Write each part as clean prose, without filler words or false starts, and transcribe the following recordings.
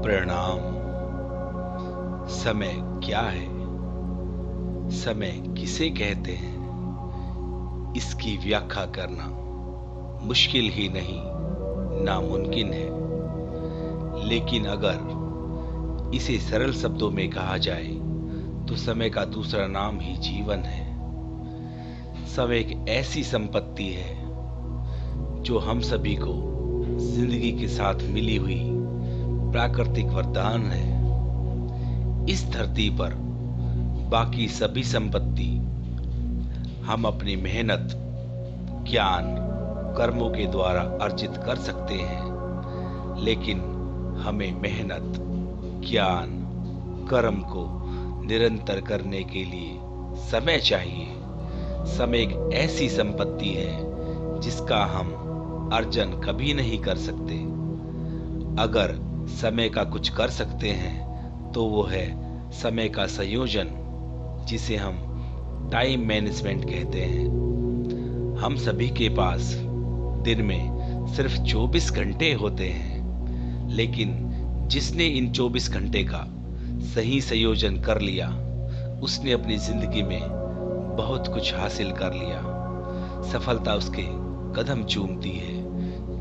प्रणाम। समय क्या है? समय किसे कहते हैं? इसकी व्याख्या करना मुश्किल ही नहीं, नामुमकिन है। लेकिन अगर इसे सरल शब्दों में कहा जाए तो समय का दूसरा नाम ही जीवन है। समय एक ऐसी संपत्ति है जो हम सभी को जिंदगी के साथ मिली हुई प्राकृतिक वरदान है। इस धरती पर बाकी सभी संपत्ति हम अपनी मेहनत, ज्ञान, कर्मों के द्वारा अर्जित कर सकते हैं, लेकिन हमें मेहनत, ज्ञान, कर्म को निरंतर करने के लिए समय चाहिए। समय एक ऐसी संपत्ति है जिसका हम अर्जन कभी नहीं कर सकते। अगर समय का कुछ कर सकते हैं तो वो है समय का संयोजन, जिसे हम टाइम मैनेजमेंट कहते हैं। हम सभी के पास दिन में सिर्फ 24 घंटे होते हैं, लेकिन जिसने इन 24 घंटे का सही संयोजन कर लिया, उसने अपनी जिंदगी में बहुत कुछ हासिल कर लिया। सफलता उसके कदम चूमती है।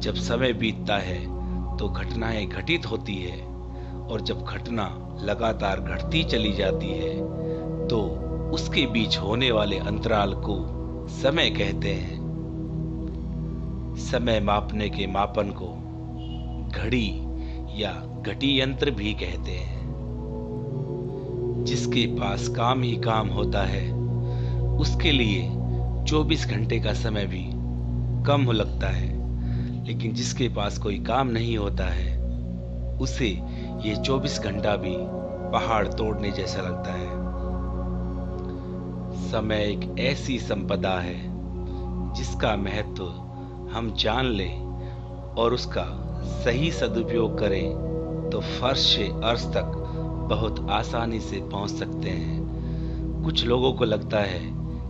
जब समय बीतता है तो घटनाएं घटित होती है, और जब घटना लगातार घटती चली जाती है तो उसके बीच होने वाले अंतराल को समय कहते हैं। समय मापने के मापन को घड़ी या घटी यंत्र भी कहते हैं। जिसके पास काम ही काम होता है, उसके लिए 24 घंटे का समय भी कम लगता है, लेकिन जिसके पास कोई काम नहीं होता है, उसे ये 24 घंटा भी पहाड़ तोड़ने जैसा लगता है। समय एक ऐसी संपदा है जिसका महत्व हम जान लें और उसका सही सदुपयोग करें तो फर्श से अर्श तक बहुत आसानी से पहुंच सकते हैं। कुछ लोगों को लगता है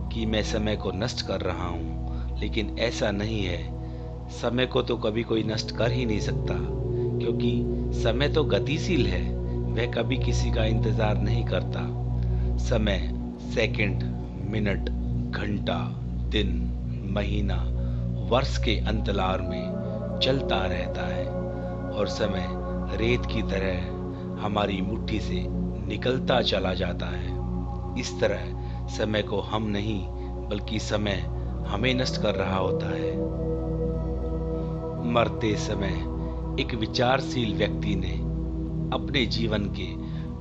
कि मैं समय को नष्ट कर रहा हूं, लेकिन ऐसा नहीं है। समय को तो कभी कोई नष्ट कर ही नहीं सकता, क्योंकि समय तो गतिशील है, वह कभी किसी का इंतजार नहीं करता। समय सेकंड, मिनट, घंटा, दिन, महीना, वर्ष के अंतराल में चलता रहता है, और समय रेत की तरह हमारी मुट्ठी से निकलता चला जाता है। इस तरह समय को हम नहीं, बल्कि समय हमें नष्ट कर रहा होता है। मरते समय एक विचारशील व्यक्ति ने अपने जीवन के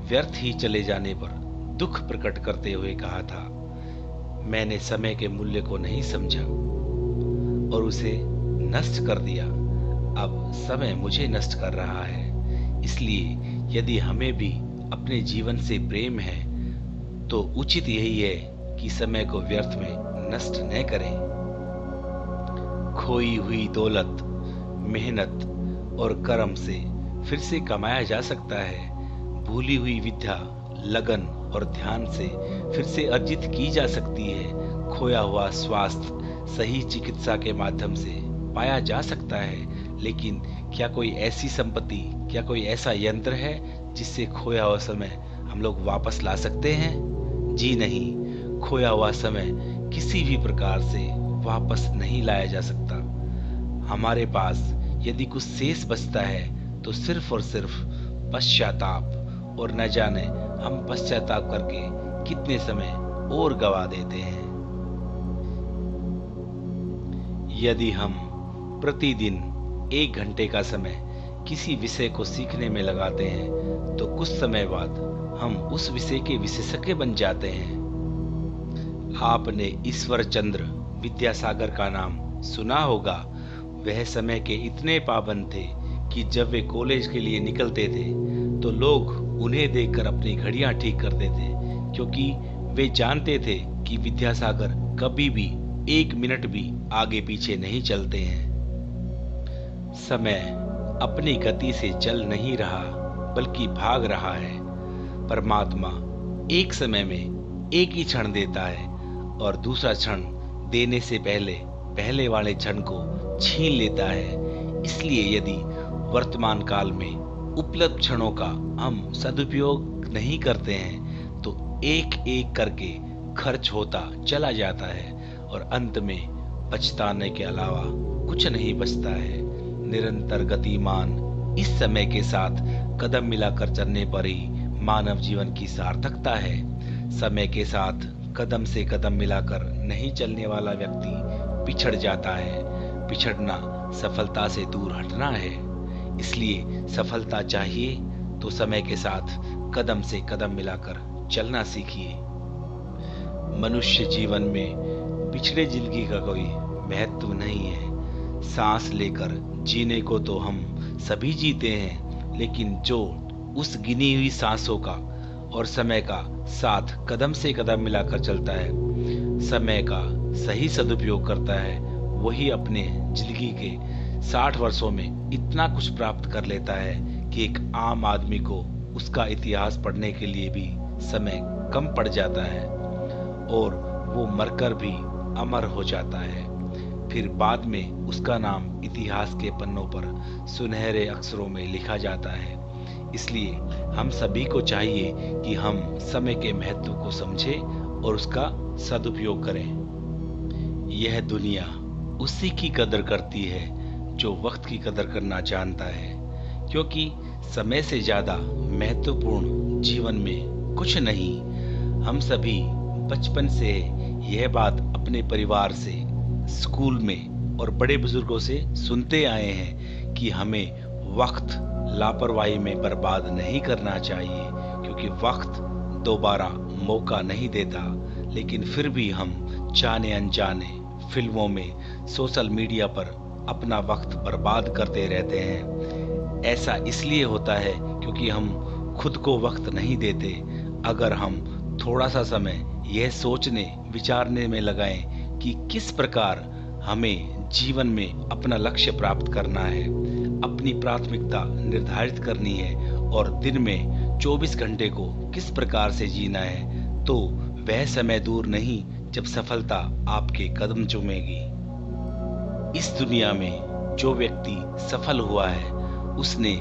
व्यर्थ ही चले जाने पर दुख प्रकट करते हुए कहा था, मैंने समय के मूल्य को नहीं समझा और उसे नष्ट कर दिया। अब समय मुझे नष्ट कर रहा है। इसलिए यदि हमें भी अपने जीवन से प्रेम है तो उचित यही है कि समय को व्यर्थ में नष्ट न करें। खोई हुई दौलत मेहनत और कर्म से फिर से कमाया जा सकता है। भूली हुई विद्या लगन और ध्यान से फिर से अर्जित की जा सकती है। खोया हुआ स्वास्थ्य सही चिकित्सा के माध्यम से पाया जा सकता है। लेकिन क्या कोई ऐसी संपत्ति, क्या कोई ऐसा यंत्र है जिससे खोया हुआ समय हम लोग वापस ला सकते हैं? जी नहीं। खोया हुआ समय किसी भी प्रकार से वापस नहीं लाया जा सकता। हमारे पास यदि कुछ शेष बचता है तो सिर्फ और सिर्फ पश्चाताप, और न जाने हम पश्चाताप करके कितने समय और गवा देते हैं। यदि हम प्रतिदिन 1 घंटे का समय किसी विषय को सीखने में लगाते हैं तो कुछ समय बाद हम उस विषय के विशेषज्ञ बन जाते हैं। आपने ईश्वर चंद्र विद्यासागर का नाम सुना होगा। वह समय के इतने पाबंद थे कि जब वे कॉलेज के लिए निकलते थे तो लोग उन्हें देखकर अपनी घड़ियां ठीक करते थे, क्योंकि वे जानते थे कि विद्यासागर कभी भी 1 मिनट भी आगे पीछे नहीं चलते हैं। समय अपनी गति से चल नहीं रहा, बल्कि भाग रहा है। परमात्मा एक समय में एक ही क्षण देता है और दूसरा क्षण देने से पहले वाले क्षण को छीन लेता है। इसलिए यदि वर्तमान काल में उपलब्ध क्षणों का हम सदुपयोग नहीं करते हैं तो एक एक करके खर्च होता चला जाता है और अंत में पछताने के अलावा कुछ नहीं बचता है। निरंतर गतिमान इस समय के साथ कदम मिलाकर चलने पर ही मानव जीवन की सार्थकता है। समय के साथ कदम से कदम मिलाकर नहीं चलने वाला व्यक्ति पिछड़ जाता है। पिछड़ना सफलता से दूर हटना है। इसलिए सफलता चाहिए तो समय के साथ कदम से कदम मिलाकर चलना सीखिए। मनुष्य जीवन में पिछड़े जिंदगी का कोई महत्व नहीं है। सांस लेकर जीने को तो हम सभी जीते हैं, लेकिन जो उस गिनी हुई सांसों का और समय का साथ कदम से कदम मिलाकर चलता है, समय का सही सदुपयोग करता है, वही अपने जिंदगी के 60 वर्षों में इतना कुछ प्राप्त कर लेता है कि एक आम आदमी को उसका इतिहास पढ़ने के लिए भी समय कम पड़ जाता है और वो मरकर भी अमर हो जाता है। फिर बाद में उसका नाम इतिहास के पन्नों पर सुनहरे अक्षरों में लिखा जाता है। इसलिए हम सभी को चाहिए कि हम समय के महत्व को समझें और उसका सदुपयोग करें। यह दुनिया उसी की कदर करती है जो वक्त की कदर करना जानता है, क्योंकि समय से ज्यादा महत्वपूर्ण जीवन में कुछ नहीं। हम सभी बचपन से यह बात अपने परिवार से, स्कूल में और बड़े बुजुर्गों से सुनते आए हैं कि हमें वक्त लापरवाही में बर्बाद नहीं करना चाहिए, क्योंकि वक्त दोबारा मौका नहीं देता। लेकिन फिर भी हम जाने अनजाने फिल्मों में, सोशल मीडिया पर अपना वक्त बर्बाद करते रहते हैं। ऐसा इसलिए होता है क्योंकि हम खुद को वक्त नहीं देते। अगर हम थोड़ा सा समय यह सोचने विचारने में लगाएं कि किस प्रकार हमें जीवन में अपना लक्ष्य प्राप्त करना है, अपनी प्राथमिकता निर्धारित करनी है और दिन में 24 घंटे को किस प्रकार से जीना है, तो वह समय दूर नहीं जब सफलता आपके कदम चूमेगी। इस दुनिया में जो व्यक्ति सफल हुआ है, उसने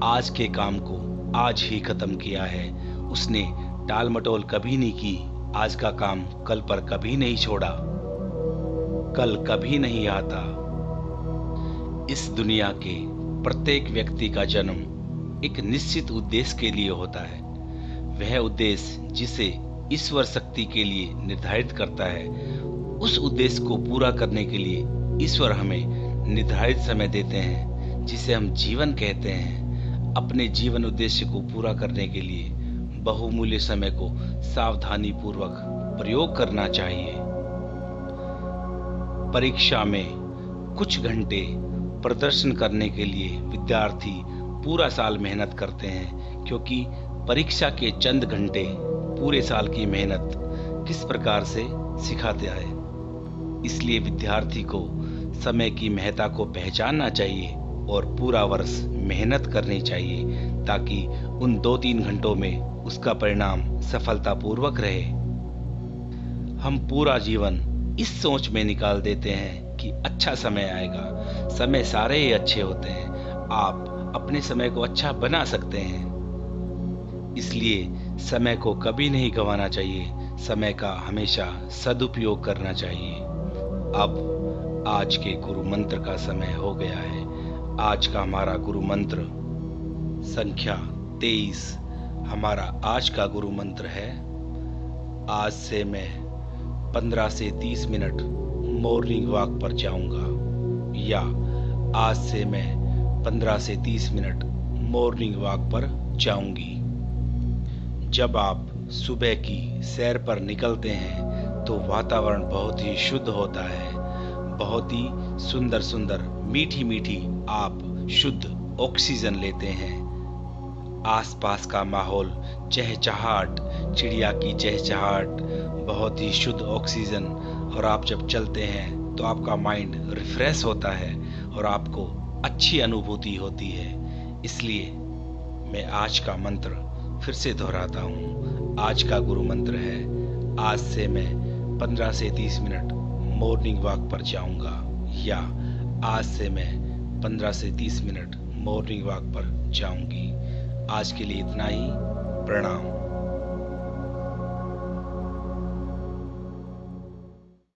आज के काम को आज ही खत्म किया है। उसने टाल मटोल कभी नहीं की। आज का काम कल पर कभी नहीं छोड़ा। कल कभी नहीं आता। इस दुनिया के प्रत्येक व्यक्ति का जन्म एक निश्चित उद्देश्य के लिए होता है। वह उद्देश्य जिसे ईश्वर शक्ति के लिए निर्धारित करता है, उस उद्देश्य को पूरा करने के लिए ईश्वर हमें निर्धारित समय देते हैं, जिसे हम जीवन कहते हैं। अपने जीवन उद्देश्य को पूरा करने के लिए बहुमूल्य समय को सावधानी पूर्वक प्रयोग करना चाहिए। परीक्षा में कुछ घंटे प्रदर्शन करने के लिए विद्यार्थी पूरा साल मेहनत करते हैं, क्योंकि परीक्षा के चंद घंटे पूरे साल की मेहनत किस प्रकार से सिखाते आए। इसलिए विद्यार्थी को समय की महत्ता को पहचानना चाहिए और पूरा वर्ष मेहनत करनी चाहिए, ताकि उन 2-3 घंटों में उसका परिणाम सफलतापूर्वक रहे। हम पूरा जीवन इस सोच में निकाल देते हैं कि अच्छा समय आएगा। समय सारे ही अच्छे होते हैं। आप अपने समय को अच्छा बना सकते हैं। इसलिए समय को कभी नहीं गंवाना चाहिए। समय का हमेशा सदुपयोग करना चाहिए। अब आज के गुरु मंत्र का समय हो गया है। आज का हमारा गुरु मंत्र संख्या 23। हमारा आज का गुरु मंत्र है, आज से मैं 15 से 30 मिनट मॉर्निंग वॉक पर जाऊंगा, या आज से मैं 15 से 30 मिनट मॉर्निंग वॉक पर जाऊंगी। जब आप सुबह की सैर पर निकलते हैं तो वातावरण बहुत ही शुद्ध होता है। बहुत ही सुंदर सुंदर मीठी मीठी आप शुद्ध ऑक्सीजन लेते हैं। आसपास का माहौल, चहचहाट, चिड़िया की चहचहाट, बहुत ही शुद्ध ऑक्सीजन, और आप जब चलते हैं तो आपका माइंड रिफ्रेश होता है और आपको अच्छी अनुभूति होती है। इसलिए मैं आज का मंत्र फिर से दोहराता हूँ। आज का गुरु मंत्र है, आज से मैं 15 से 30 मिनट मॉर्निंग वॉक पर जाऊंगा, या आज से मैं 15 से 30 मिनट मॉर्निंग वॉक पर जाऊंगी। आज के लिए इतना ही। प्रणाम।